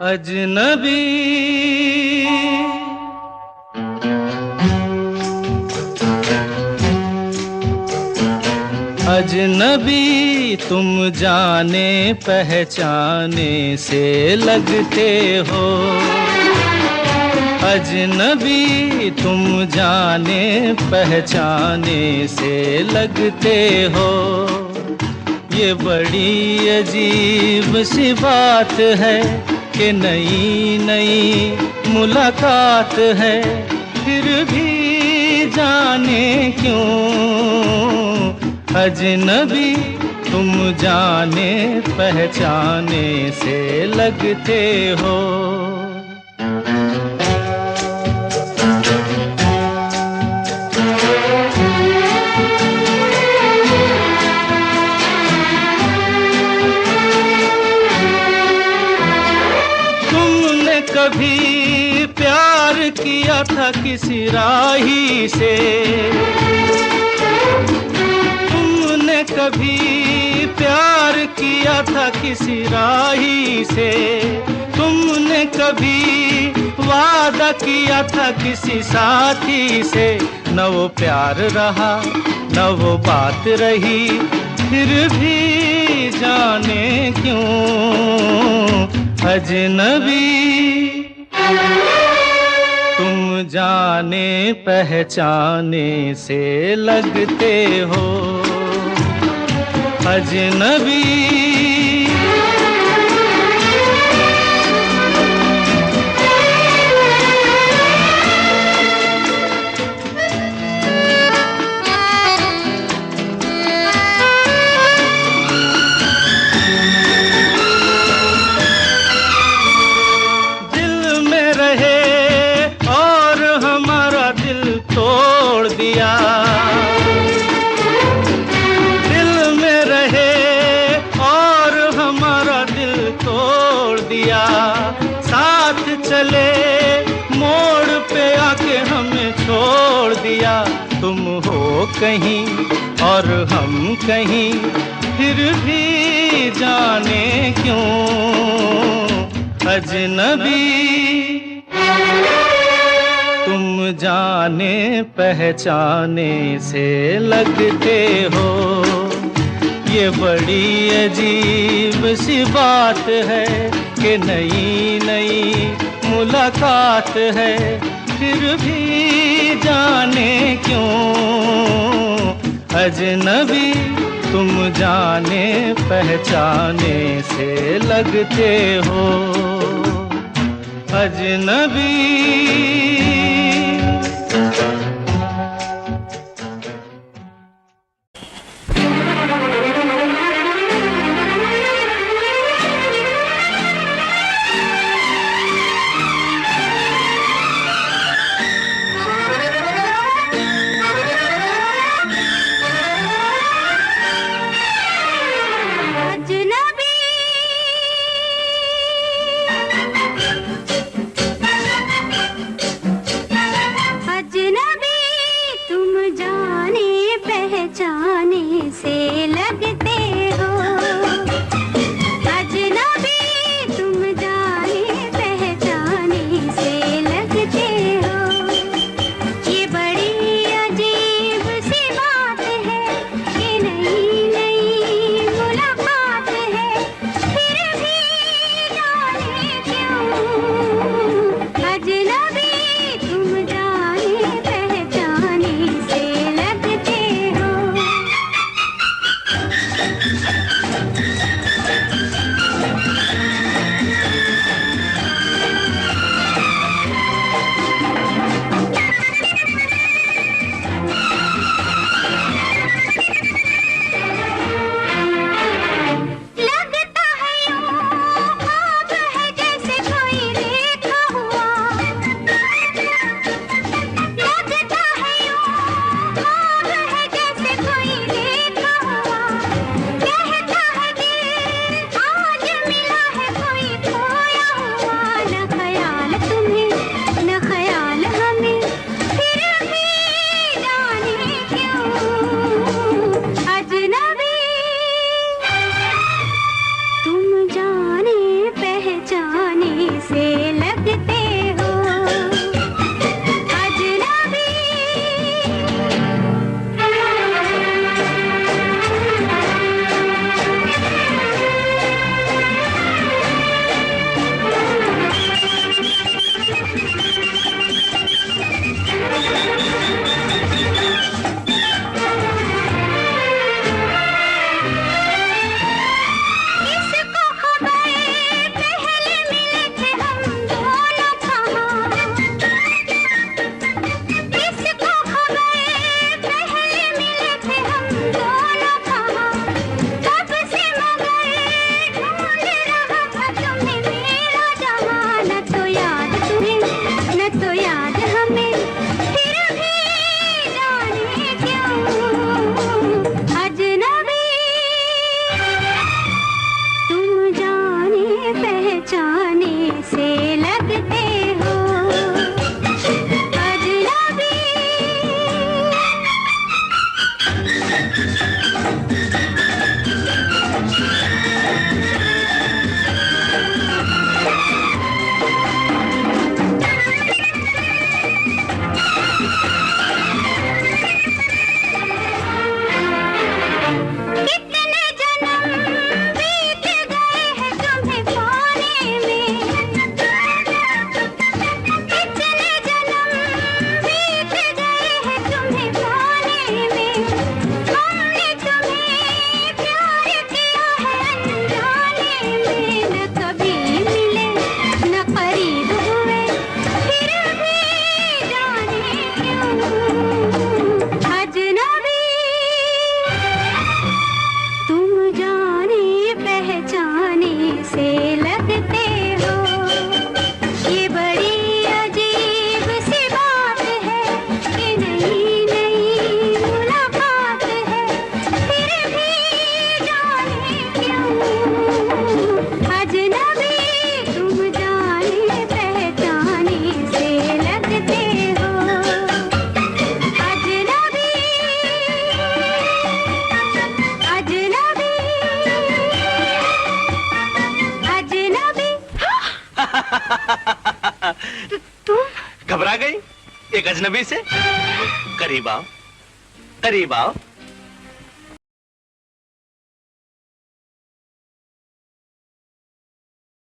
अजनबी अजनबी तुम जाने पहचाने से लगते हो। अजनबी तुम जाने पहचाने से लगते हो। ये बड़ी अजीब सी बात है कि नई नई मुलाकात है, फिर भी जाने क्यों अजनबी तुम जाने पहचाने से लगते हो। कभी प्यार किया था किसी राही से, तुमने कभी प्यार किया था किसी राही से, तुमने कभी वादा किया था किसी साथी से। न वो प्यार रहा न वो बात रही, फिर भी जाने क्यों अजनबी तुम जाने पहचाने से लगते हो। अजनबी दिल में रहे और हमारा दिल तोड़ दिया। साथ चले मोड़ पे आके हमें छोड़ दिया। तुम हो कहीं और हम कहीं, फिर भी जाने क्यों अजनबी तुम जाने पहचाने से लगते हो। ये बड़ी अजीब सी बात है कि नई नई मुलाकात है, फिर भी जाने क्यों अजनबी तुम जाने पहचाने से लगते हो। अजनबी पहचाने से लगते हो अजनबी। कितने जन्म बीत गए हैं तुम्हें पाने में, कितने जन्म बीत गए हैं तुम्हें पाने में। हमने तुम्हें प्यार किया है अनजाने में, न कभी मिले न करीब हुए, फिर भी जाने क्यों अजनबी। तुम जाने पहचाने से लगते हो, ये बड़ी अजीब सी बात है कि नई नई मुलाकात है, फिर भी जाने क्यों अजनबी। तुम जाने पहचाने से लगते हो अजनबी, अजनबी, अजनबी। तुम घबरा गई एक अजनबी से? करीब आओ, करीब आओ।